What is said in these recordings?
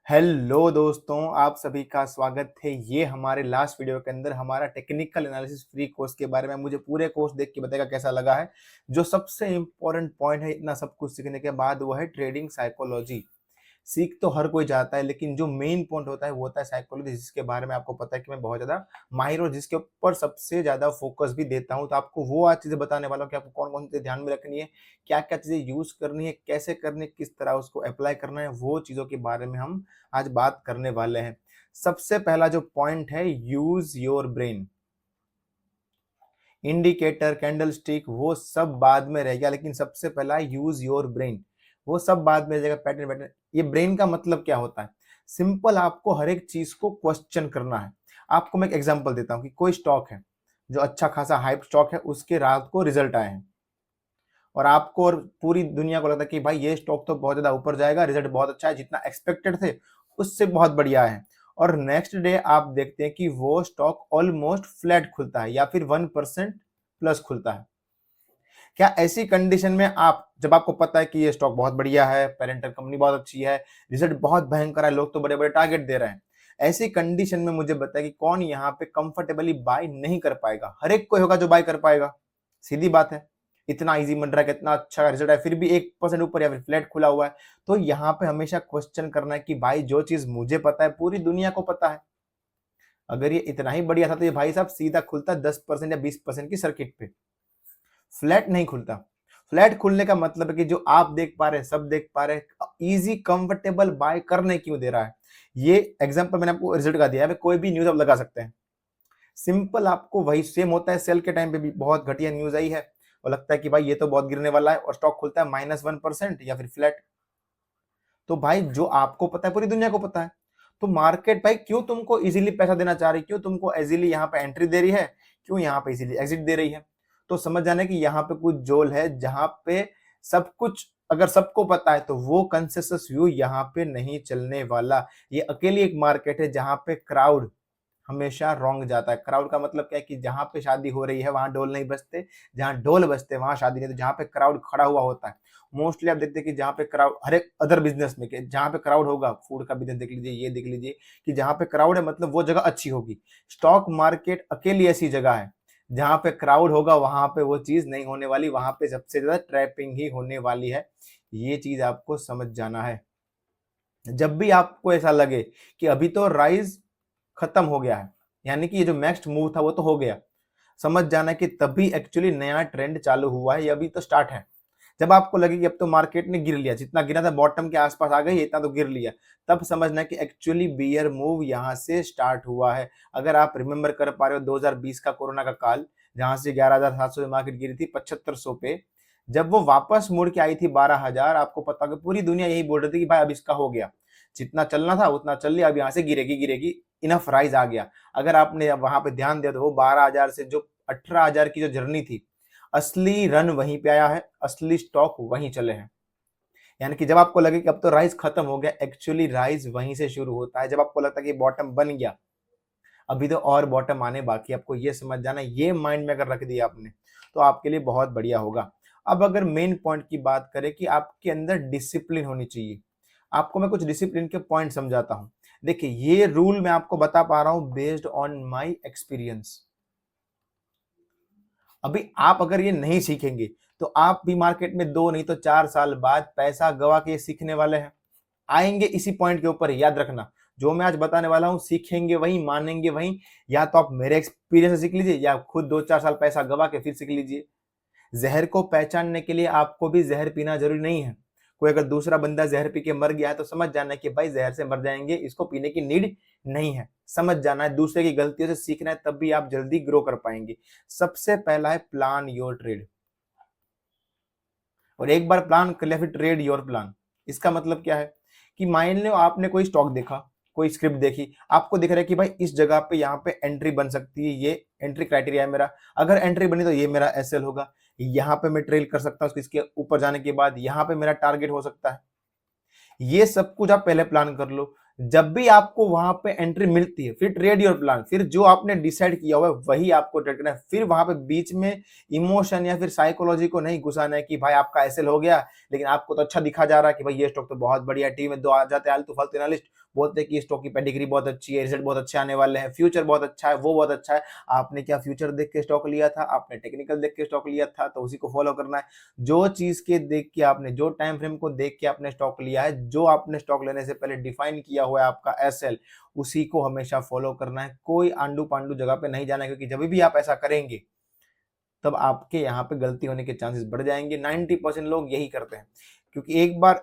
Hello दोस्तों, आप सभी का स्वागत है। ये हमारे लास्ट वीडियो के अंदर हमारा टेक्निकल एनालिसिस फ्री कोर्स के बारे में मुझे पूरे कोर्स देख के बताएगा कैसा लगा है। जो सबसे इम्पोर्टेंट पॉइंट है इतना सब कुछ सीखने के बाद वो है ट्रेडिंग साइकोलॉजी। सीख तो हर कोई जाता है, लेकिन जो मेन पॉइंट होता है वो होता है साइकोलॉजी, जिसके बारे में आपको पता है कि मैं बहुत ज्यादा माहिर हूँ, जिसके ऊपर सबसे ज्यादा फोकस भी देता हूँ। तो आपको वो आज चीजें बताने वाला हूँ कि आपको कौन कौन चीजें ध्यान में रखनी है, क्या क्या चीजें यूज करनी है, कैसे करनी है, किस तरह उसको अप्लाई करना है, वो चीजों के बारे में हम आज बात करने वाले हैं। सबसे पहला जो पॉइंट है, use your brain. Indicator, candle stick, वो सब बाद में रहेगा, लेकिन सबसे पहला यूज योर ब्रेन। वो सब बाद में रहेगा। पैटर्न पैटर्न, ये ब्रेन का मतलब क्या होता है? सिंपल, आपको हर एक चीज को क्वेश्चन करना है। आपको मैं एक एग्जांपल देता हूं कि कोई स्टॉक है जो अच्छा खासा हाइप स्टॉक है, उसके रात को रिजल्ट आए हैं और आपको और पूरी दुनिया को लगता है कि भाई ये स्टॉक तो बहुत ज्यादा ऊपर जाएगा, रिजल्ट बहुत अच्छा है, जितना एक्सपेक्टेड थे उससे बहुत बढ़िया है। और नेक्स्ट डे आप देखते हैं कि वो स्टॉक ऑलमोस्ट फ्लैट खुलता है या फिर 1% प्लस खुलता है। क्या ऐसी कंडीशन में आप, जब आपको पता है कि ये स्टॉक बहुत बढ़िया है, पेरेंटल कंपनी बहुत अच्छी है, रिजल्ट बहुत भयंकर है, लोग तो बड़े बड़े टारगेट दे रहे हैं, ऐसी कंडीशन में मुझे बताया कि कौन यहाँ पे कंफर्टेबली बाय नहीं कर पाएगा? हर एक कोई होगा जो बाय कर पाएगा। सीधी बात है, इतना इजी बन रहा है, कितना अच्छा रिजल्ट है, फिर भी 1% ऊपर या फिर फ्लैट खुला हुआ है। तो यहाँ पे हमेशा क्वेश्चन करना है कि भाई जो चीज मुझे पता है पूरी दुनिया को पता है, अगर ये इतना ही बढ़िया था तो ये भाई साहब सीधा खुलता 10% या 20% की सर्किट पे, फ्लैट नहीं खुलता। फ्लैट खुलने का मतलब है कि जो आप देख पा रहे हैं, सब देख पा रहे हैं, इजी कंफर्टेबल बाय करने क्यों दे रहा है? ये एग्जांपल मैंने आपको रिजल्ट का दिया है, कोई भी न्यूज आप लगा सकते हैं। सिंपल, आपको वही सेम होता है। सेल के टाइम पे भी बहुत घटिया न्यूज आई है और लगता है कि भाई ये तो बहुत गिरने वाला है, और स्टॉक खुलता है -1% या फिर फ्लैट। तो भाई जो आपको पता है पूरी दुनिया को पता है। तो मार्केट भाई क्यों तुमको इजीली पैसा देना चाह रही, क्यों तुमको इजीली यहाँ पे एंट्री दे रही है, क्यों यहाँ पे इजीली एग्जिट दे रही है? तो समझ जाना कि यहाँ पे कुछ जोल है जहां पे सब कुछ अगर सबको पता है तो वो कंसेंसस व्यू यहाँ पे नहीं चलने वाला। ये अकेली एक मार्केट है जहां पे क्राउड हमेशा रॉन्ग जाता है। क्राउड का मतलब क्या है कि जहां पे शादी हो रही है वहां ढोल नहीं बजते, जहां ढोल बजते वहां शादी नहीं। तो जहां पे क्राउड खड़ा हुआ होता है, मोस्टली आप देखते हैं कि जहां पे क्राउड, हर एक अदर बिजनेस में जहां पे क्राउड होगा, फूड का बिजनेस देख लीजिए, ये देख लीजिए कि जहां पे क्राउड है मतलब वो जगह अच्छी होगी। स्टॉक मार्केट अकेली ऐसी जगह है जहां पे क्राउड होगा, वहां पे वो चीज नहीं होने वाली, वहां पे सबसे ज्यादा ट्रैपिंग ही होने वाली है। ये चीज आपको समझ जाना है। जब भी आपको ऐसा लगे कि अभी तो राइज खत्म हो गया है, यानी कि ये जो नेक्स्ट मूव था वो तो हो गया, समझ जाना कि तभी एक्चुअली नया ट्रेंड चालू हुआ है, ये अभी तो स्टार्ट है। जब आपको लगे कि अब तो मार्केट ने गिर लिया, जितना गिरा था बॉटम के आसपास आ गई, इतना तो गिर लिया, तब समझना कि एक्चुअली बियर मूव यहां से स्टार्ट हुआ है। अगर आप रिमेंबर कर पा रहे हो 2020 का कोरोना का काल, जहां से 11,700 में मार्केट गिरी थी 7500 पे, जब वो वापस मुड़ के आई थी 12,000, आपको पता होगा पूरी दुनिया यही बोल रही थी कि भाई अब इसका हो गया, जितना चलना था उतना चल लिया, अब यहाँ से गिरेगी गिरेगी, इनफ राइज आ गया। अगर आपने वहां पे ध्यान दिया तो वो 12,000 से जो 18,000 की जो जर्नी थी, असली रन वहीं पे आया है, असली स्टॉक वहीं चले हैं। यानी कि जब आपको लगे कि अब तो राइज खत्म हो गया, एक्चुअली राइज वहीं से शुरू होता है। जब आपको लगता है कि बॉटम बन गया, अभी तो और बॉटम आने बाकी, आपको ये समझ जाना, ये माइंड में अगर रख दिया आपने तो आपके लिए बहुत बढ़िया होगा। अब अगर मेन पॉइंट की बात करें कि आपके अंदर डिसिप्लिन होनी चाहिए, आपको मैं कुछ डिसिप्लिन के पॉइंट समझाता हूं। देखिए, ये रूल मैं आपको बता पा रहा हूं बेस्ड ऑन माय एक्सपीरियंस। अभी आप अगर ये नहीं सीखेंगे तो आप भी मार्केट में 2 नहीं तो 4 साल बाद पैसा गवा के सीखने वाले हैं। आएंगे इसी पॉइंट के ऊपर, याद रखना, जो मैं आज बताने वाला हूं सीखेंगे वही, मानेंगे वही। या तो आप मेरे एक्सपीरियंस से सीख लीजिए, या खुद 2-4 साल पैसा गवा के फिर सीख लीजिए। जहर को पहचानने के लिए आपको भी जहर पीना जरूरी नहीं है। कोई अगर दूसरा बंदा जहर पी के मर गया है तो समझ जाना है कि भाई जहर से मर जाएंगे, इसको पीने की नीड नहीं है। समझ जाना है, दूसरे की गलतियों से सीखना है, तब भी आप जल्दी ग्रो कर पाएंगे। सबसे पहला है प्लान योर ट्रेड। और एक बार प्लान कर लिया फिर ट्रेड योर प्लान। इसका मतलब क्या है कि मान लो आपने कोई स्टॉक देखा, कोई स्क्रिप्ट देखी, आपको दिख रहा है कि भाई इस जगह पे यहाँ पे एंट्री बन सकती है, ये एंट्री क्राइटेरिया है मेरा, अगर एंट्री बनी तो ये मेरा एसएल होगा, यहाँ पे मैं ट्रेल कर सकता हूँ, इसके ऊपर जाने के बाद यहाँ पे मेरा टारगेट हो सकता है। ये सब कुछ आप पहले प्लान कर लो। जब भी आपको वहां पे एंट्री मिलती है फिर ट्रेड योर प्लान, फिर जो आपने डिसाइड किया हुआ है वही आपको ट्रेड करना है। फिर वहां पे बीच में इमोशन या फिर साइकोलॉजी को नहीं घुसाना है कि भाई आपका एसएल हो गया, लेकिन आपको तो अच्छा दिखा जा रहा है कि भाई ये स्टॉक तो बहुत बढ़िया, टीम में दो आ जाते आलतू फालतू एनालिस्ट, बोलते हैं कि स्टॉक की पेडिग्री बहुत अच्छी है, रिजल्ट बहुत अच्छे आने वाले हैं, फ्यूचर बहुत अच्छा है, वो बहुत अच्छा है। आपने क्या फ्यूचर देख के स्टॉक लिया था, आपने टेक्निकल देख के स्टॉक लिया था, तो उसी को फॉलो करना है। जो चीज के देख के आपने, जो टाइम फ्रेम को देख के आपने स्टॉक लिया है, जो आपने स्टॉक लेने से पहले डिफाइन किया हुआ है आपका एसएल, उसी को हमेशा फॉलो करना है। कोई आंडू पांडू जगह पे नहीं जाना है, क्योंकि जब भी आप ऐसा करेंगे तब आपके यहाँ पे गलती होने के चांसेस बढ़ जाएंगे। 90% लोग यही करते हैं, क्योंकि एक बार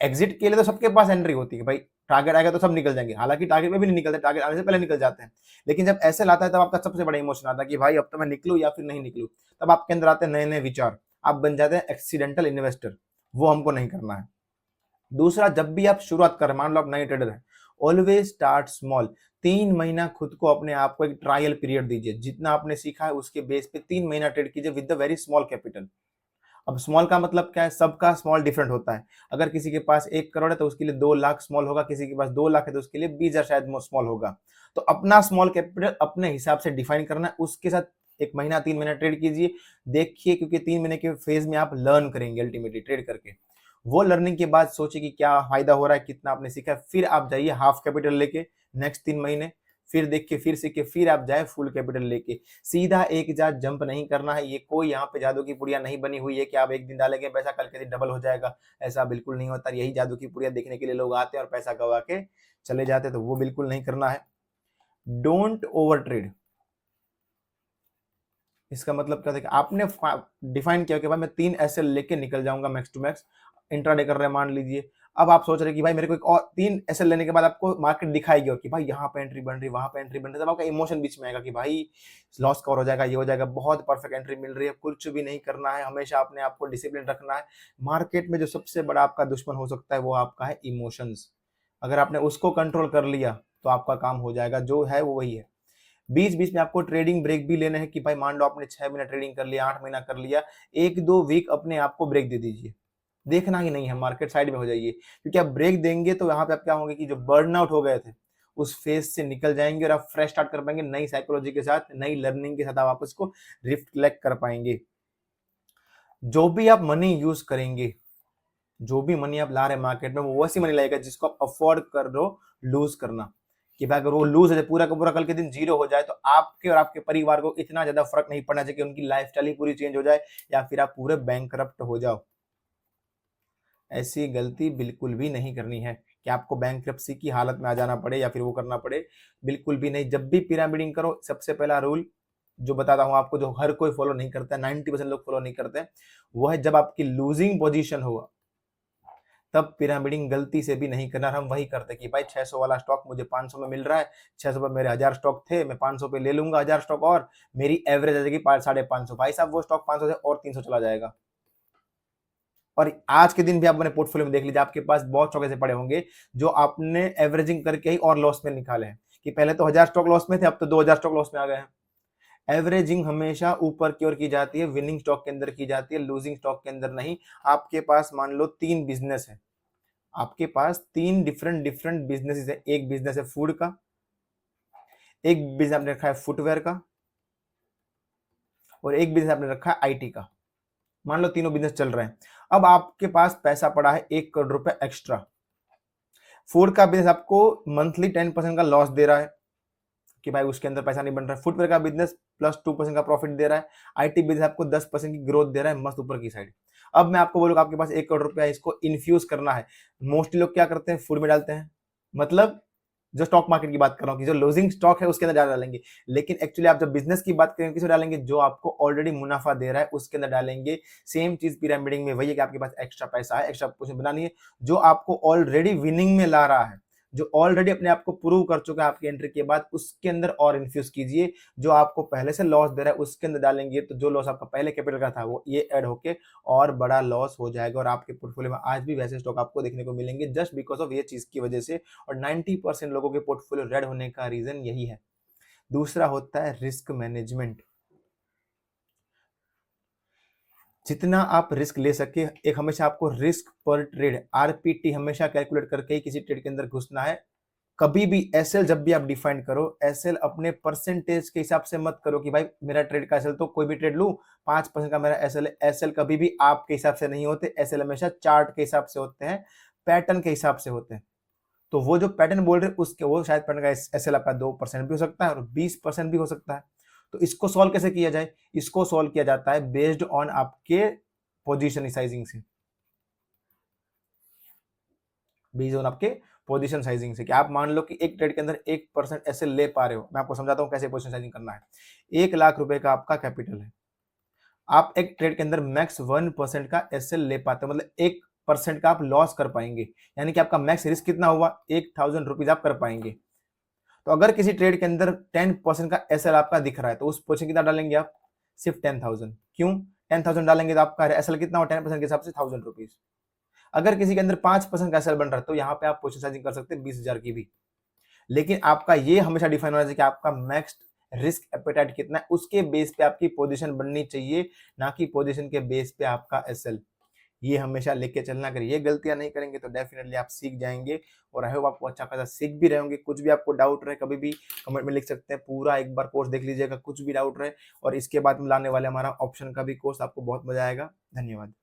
एग्जिट के लिए तो सबके पास एंट्री होती है भाई, टारगेट आएगा तो सब निकल जाएंगे, हालांकि टारगेट में भी नहीं निकलते, टारगेट आने से पहले निकल जाते हैं। लेकिन जब ऐसे लाता है तब आपका सबसे बड़ा इमोशन आता है कि भाई अब तो मैं निकलूं या फिर नहीं निकलूं। तब आपके अंदर आते हैं नए नए विचार, आप बन जाते हैं एक्सीडेंटल इन्वेस्टर। वो हमको नहीं करना है। दूसरा, जब भी आप शुरुआत करें, मान लो आप नए ट्रेडर हैं, ऑलवेज स्टार्ट स्मॉल। 3 महीना खुद को, अपने आप को एक ट्रायल पीरियड दीजिए। जितना आपने सीखा है उसके बेस पे 3 महीना ट्रेड कीजिए with the very small capital. अब स्मॉल का मतलब क्या है, सबका स्मॉल डिफरेंट होता है। अगर किसी के पास 1 करोड़ है तो उसके लिए 2 लाख स्मॉल होगा, किसी के पास 2 लाख है तो उसके लिए 20,000 शायद स्मॉल होगा। तो अपना स्मॉल कैपिटल अपने हिसाब से डिफाइन करना है, उसके साथ 1 महीना 3 महीना ट्रेड कीजिए, देखिए, क्योंकि 3 महीने के फेज में आप लर्न करेंगे अल्टीमेटली ट्रेड करके। वो लर्निंग के बाद सोचिए कि क्या फायदा हो रहा है, कितना आपने सीखा है, फिर आप जाइए हाफ कैपिटल लेके नेक्स्ट 3 महीने, फिर देखिए, फिर सीखिए, फिर आप जाए फुल कैपिटल लेके। सीधा एक जात जंप नहीं करना है। ये कोई यहाँ पे जादू की पुड़िया नहीं बनी हुई है कि आप एक दिन डालेंगे पैसा कल के दिन डबल हो जाएगा। ऐसा बिल्कुल नहीं होता। यही जादू की पुड़िया देखने के लिए लोग आते हैं और पैसा गवा के चले जाते, तो वो बिल्कुल नहीं करना है। Don't over trade. इसका मतलब क्या था, आपने डिफाइन किया कि भाई मैं 3 एसएल लेके निकल जाऊंगा मैक्स टू मैक्स, इंट्राडे कर रहे हैं मान लीजिए। अब आप सोच रहे हैं कि भाई मेरे को एक और 3 एसएल लेने के बाद आपको मार्केट दिखाएगी और कि भाई यहाँ पे एंट्री बन रही, वहां पे एंट्री बन रही, तब आपका इमोशन बीच में आएगा कि भाई लॉस कवर हो जाएगा, ये हो जाएगा, बहुत परफेक्ट एंट्री मिल रही है। कुछ भी नहीं करना है, हमेशा अपने आप को डिसिप्लिन रखना है। मार्केट में जो सबसे बड़ा आपका दुश्मन हो सकता है वो आपका है इमोशंस। अगर आपने उसको कंट्रोल कर लिया तो आपका काम हो जाएगा, जो है वो वही है। बीच बीच में आपको ट्रेडिंग ब्रेक भी लेने हैं कि भाई मान लो आपने 6 महीना ट्रेडिंग कर लिया, 8 महीना कर लिया, 1-2 वीक अपने आप को ब्रेक दे दीजिए। देखना ही नहीं है, मार्केट साइड में हो जाइए, क्योंकि आप ब्रेक देंगे तो यहाँ पे आप क्या होंगे कि जो बर्न आउट हो गए थे उस फेज से निकल जाएंगे और आप फ्रेश स्टार्ट कर पाएंगे, नई साइकोलॉजी के साथ, नई लर्निंग के साथ आप वापस को रिफ्लेक्ट कर पाएंगे। जो भी आप मनी यूज करेंगे, जो भी मनी आप ला रहे हैं मार्केट में, वो वैसी मनी लाएगा जिसको आप अफोर्ड कर रहे हो लूज करना। कि भाई अगर वो लूज हो जाए, पूरा का पूरा कल के दिन जीरो हो जाए, तो आपके और आपके परिवार को इतना ज्यादा फर्क नहीं पड़ना चाहिए कि उनकी लाइफस्टाइल ही पूरी चेंज हो जाए या फिर आप पूरे बैंकरप्ट हो जाओ। ऐसी गलती बिल्कुल भी नहीं करनी है कि आपको बैंकरप्सी की हालत में आ जाना पड़े या फिर वो करना पड़े, बिल्कुल भी नहीं। जब भी पिरामिडिंग करो, सबसे पहला रूल जो बताता हूं आपको, जो हर कोई फॉलो नहीं करता है, 90% लोग फॉलो नहीं करते, वो है जब आपकी लूजिंग पोजीशन हो तब पिरामिडिंग गलती से भी नहीं करना। हम वही करते कि भाई 600 वाला स्टॉक मुझे 500 में मिल रहा है, 600 पे मेरे 1000 स्टॉक थे, मैं 500 पे ले लूंगा 1000 स्टॉक और मेरी एवरेज आ जाएगी 550। भाई साहब वो स्टॉक 500 से और 300 चला जाएगा। और आज के दिन भी आप अपने पोर्टफोलियो में देख लीजिए, आपके पास बहुत स्टॉक ऐसे पड़े होंगे जो आपने एवरेजिंग करके ही और लॉस में निकाले हैं, कि पहले तो 1000 स्टॉक लॉस में थे, अब तो 2000 स्टॉक लॉस में आ गए हैं। एवरेजिंग हमेशा ऊपर की ओर की जाती है, विनिंग स्टॉक के अंदर की जाती है, लूजिंग स्टॉक के अंदर नहीं। आपके पास मान लो 3 बिजनेस है, आपके पास 3 डिफरेंट बिजनेसेस है। एक बिजनेस है फूड का, एक बिजनेस आपने रखा है फुटवेयर का, और एक बिजनेस आपने रखा है आईटी का। मान लो तीनों बिजनेस चल रहे हैं। अब आपके पास पैसा पड़ा है 1 करोड़ रुपए एक्स्ट्रा। फूड का बिजनेस आपको मंथली 10% का लॉस दे रहा है कि भाई उसके अंदर पैसा नहीं बन रहा है। फुटवेयर का बिजनेस +2% का प्रॉफिट दे रहा है। आईटी बिजनेस आपको 10% की ग्रोथ दे रहा है, मस्त ऊपर की साइड। अब मैं आपको बोलूंगा आपके पास 1 करोड़ रुपया है, इसको इन्फ्यूज करना है। मोस्टली लोग क्या करते हैं, फूड में डालते हैं, मतलब जो स्टॉक मार्केट की बात कर रहा हूँ कि जो लूजिंग स्टॉक है उसके अंदर ज्यादा डालेंगे। लेकिन एक्चुअली आप जब बिजनेस की बात करेंगे किसमें डालेंगे, जो आपको ऑलरेडी मुनाफा दे रहा है उसके अंदर डालेंगे। सेम चीज पिरामिडिंग में वही है कि आपके पास एक्स्ट्रा पैसा है, एक्स्ट्रा कुछ बनानी है, जो आपको ऑलरेडी विनिंग में ला रहा है, जो ऑलरेडी अपने आप को प्रूव कर चुका है आपकी एंट्री के बाद, उसके अंदर और इन्फ्यूज कीजिए। जो आपको पहले से लॉस दे रहा है उसके अंदर डालेंगे, तो जो लॉस आपका पहले कैपिटल का था वो ये ऐड होके और बड़ा लॉस हो जाएगा। और आपके पोर्टफोलियो में आज भी वैसे स्टॉक आपको देखने को मिलेंगे जस्ट बिकॉज ऑफ ये चीज की वजह से। और 90% लोगों के पोर्टफोलियो रेड होने का रीजन यही है। दूसरा होता है रिस्क मैनेजमेंट। जितना आप रिस्क ले सके, एक हमेशा आपको रिस्क पर ट्रेड आरपीटी हमेशा कैलकुलेट करके ही किसी ट्रेड के अंदर घुसना है। कभी भी एसएल जब भी आप डिफाइन करो, एसएल अपने परसेंटेज के हिसाब से मत करो कि भाई मेरा ट्रेड का एसएल तो कोई भी ट्रेड लूं 5% का मेरा एसएल है। एसएल कभी भी आपके हिसाब से नहीं होते, एसएल हमेशा चार्ट के हिसाब से होते हैं, पैटर्न के हिसाब से होते हैं। तो वो जो पैटर्न बोल रहे हैं उसके वो शायद पैटर्न का एसएल आपका 2% भी हो सकता है और 20% भी हो सकता है। तो इसको सॉल्व कैसे किया जाए? इसको सॉल्व किया जाता है बेस्ड ऑन आपके पोजीशन साइजिंग से, बेस्ड ऑन आपके पोजीशन साइजिंग से। कि आप मान लो कि एक ट्रेड के अंदर 1% एसएल ले पा रहे हो, मैं आपको समझाता हूँ कैसे पोजीशन साइजिंग करना है। 1,00,000 रुपए का आपका कैपिटल है, आप एक ट्रेड के अंदर मैक्स 1% का एसएल ले पाते हो, मतलब 1% का आप लॉस कर पाएंगे, यानी कि आपका मैक्स रिस्क कितना हुआ? 1,000 रुपीज आप कर पाएंगे। तो अगर किसी ट्रेड के अंदर 10% का एसएल आपका दिख रहा है तो उस पोजीशन कितना डालेंगे आप? सिर्फ 10,000। क्यों 10,000 डालेंगे? तो आपका एसएल कितना हो 10% के हिसाब से 1,000 रुपीज। अगर किसी के अंदर 5% का एसएल बन रहा है तो यहाँ पे आप पोजीशन साइजिंग कर सकते हैं 20,000 की भी। लेकिन आपका ये हमेशा डिफाइन होना चाहिए कि आपका मैक्स रिस्क एपेटाइट कितना है, उसके बेस पे आपकी पोजीशन बननी चाहिए, ना कि पोजीशन के बेस पे आपका एसएल। ये हमेशा लेके चलना। अगर ये गलतियां नहीं करेंगे तो डेफिनेटली आप सीख जाएंगे। और आई होप आपको अच्छा खासा सीख भी रहे होंगे। कुछ भी आपको डाउट रहे कभी भी कमेंट में लिख सकते हैं, पूरा एक बार कोर्स देख लीजिएगा कुछ भी डाउट रहे। और इसके बाद हम लाने वाले हमारा ऑप्शन का भी कोर्स, आपको बहुत मजा आएगा। धन्यवाद।